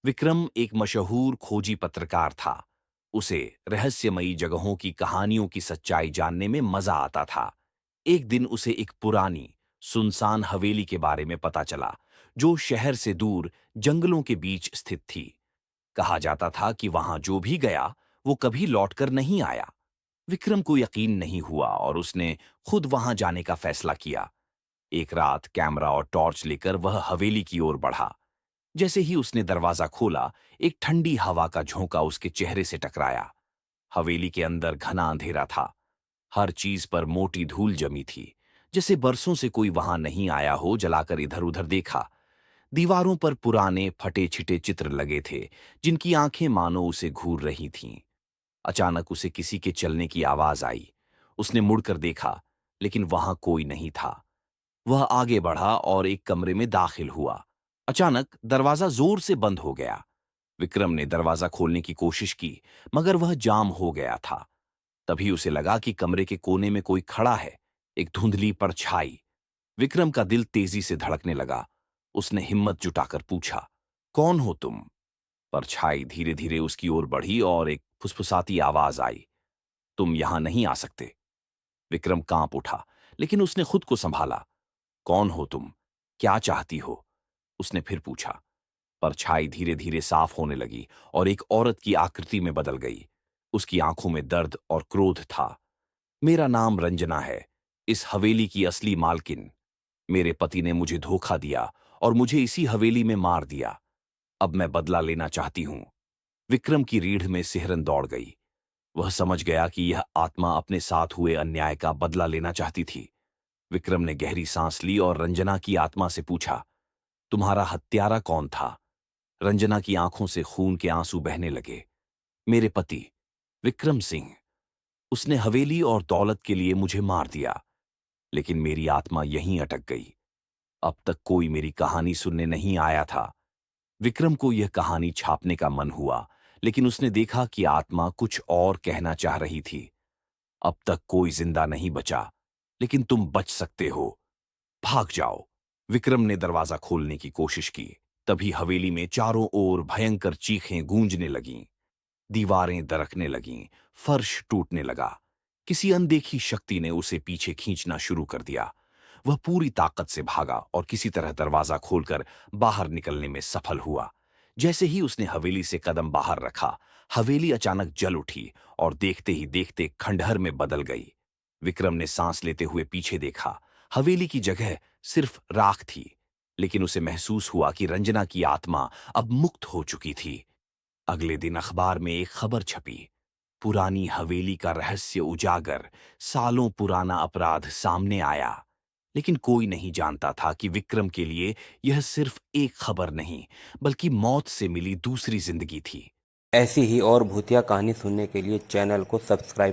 विक्रम एक मशहूर खोजी पत्रकार था। उसे रहस्यमयी जगहों की कहानियों की सच्चाई जानने में मजा आता था। एक दिन उसे एक पुरानी, सुनसान हवेली के बारे में पता चला, जो शहर से दूर जंगलों के बीच स्थित थी। कहा जाता था कि वहां जो भी गया, वो कभी लौटकर नहीं आया। विक्रम को यकीन नहीं हुआ और उसने खुद वहां जाने का फैसला किया। एक रात कैमरा और टॉर्च लेकर वह हवेली की ओर बढ़ा। जैसे ही उसने दरवाजा खोला, एक ठंडी हवा का झोंका उसके चेहरे से टकराया। हवेली के अंदर घना अंधेरा था। हर चीज पर मोटी धूल जमी थी, जैसे बरसों से कोई वहां नहीं आया हो। जलाकर इधर उधर देखा। दीवारों पर पुराने फटे छिटे चित्र लगे थे, जिनकी आंखें मानो उसे घूर रही थीं। अचानक उसे किसी के चलने की आवाज आई। उसने मुड़कर देखा, लेकिन वहां कोई नहीं था। वह आगे बढ़ा और एक कमरे में दाखिल हुआ। अचानक दरवाजा जोर से बंद हो गया। विक्रम ने दरवाजा खोलने की कोशिश की, मगर वह जाम हो गया था। तभी उसे लगा कि कमरे के कोने में कोई खड़ा है, एक धुंधली परछाई। विक्रम का दिल तेजी से धड़कने लगा। उसने हिम्मत जुटाकर पूछा, कौन हो तुम? परछाई धीरे धीरे उसकी ओर बढ़ी और एक फुसफुसाती आवाज आई, तुम यहां नहीं आ सकते। विक्रम कांप उठा, लेकिन उसने खुद को संभाला। कौन हो तुम? क्या चाहती हो? उसने फिर पूछा। परछाई धीरे धीरे साफ होने लगी और एक औरत की आकृति में बदल गई। उसकी आंखों में दर्द और क्रोध था। मेरा नाम रंजना है, इस हवेली की असली मालकिन। मेरे पति ने मुझे धोखा दिया और मुझे इसी हवेली में मार दिया। अब मैं बदला लेना चाहती हूं। विक्रम की रीढ़ में सिहरन दौड़ गई। वह समझ गया कि यह आत्मा अपने साथ हुए अन्याय का बदला लेना चाहती थी। विक्रम ने गहरी सांस ली और रंजना की आत्मा से पूछा, तुम्हारा हत्यारा कौन था? रंजना की आंखों से खून के आंसू बहने लगे। मेरे पति, विक्रम सिंह। उसने हवेली और दौलत के लिए मुझे मार दिया, लेकिन मेरी आत्मा यहीं अटक गई। अब तक कोई मेरी कहानी सुनने नहीं आया था। विक्रम को यह कहानी छापने का मन हुआ, लेकिन उसने देखा कि आत्मा कुछ और कहना चाह रही थी। अब तक कोई जिंदा नहीं बचा, लेकिन तुम बच सकते हो। भाग जाओ। विक्रम ने दरवाजा खोलने की कोशिश की। तभी हवेली में चारों ओर भयंकर चीखें गूंजने लगीं। दीवारें दरकने लगीं, फर्श टूटने लगा। किसी अनदेखी शक्ति ने उसे पीछे खींचना शुरू कर दिया। वह पूरी ताकत से भागा और किसी तरह दरवाजा खोलकर बाहर निकलने में सफल हुआ। जैसे ही उसने हवेली से कदम बाहर रखा, हवेली अचानक जल उठी और देखते ही देखते खंडहर में बदल गई। विक्रम ने सांस लेते हुए पीछे देखा। हवेली की जगह सिर्फ राख थी, लेकिन उसे महसूस हुआ कि रंजना की आत्मा अब मुक्त हो चुकी थी। अगले दिन अखबार में एक खबर छपी, पुरानी हवेली का रहस्य उजागर। सालों पुराना अपराध सामने आया। लेकिन कोई नहीं जानता था कि विक्रम के लिए यह सिर्फ एक खबर नहीं, बल्कि मौत से मिली दूसरी जिंदगी थी। ऐसी ही और भूतिया कहानी सुनने के लिए चैनल को सब्सक्राइब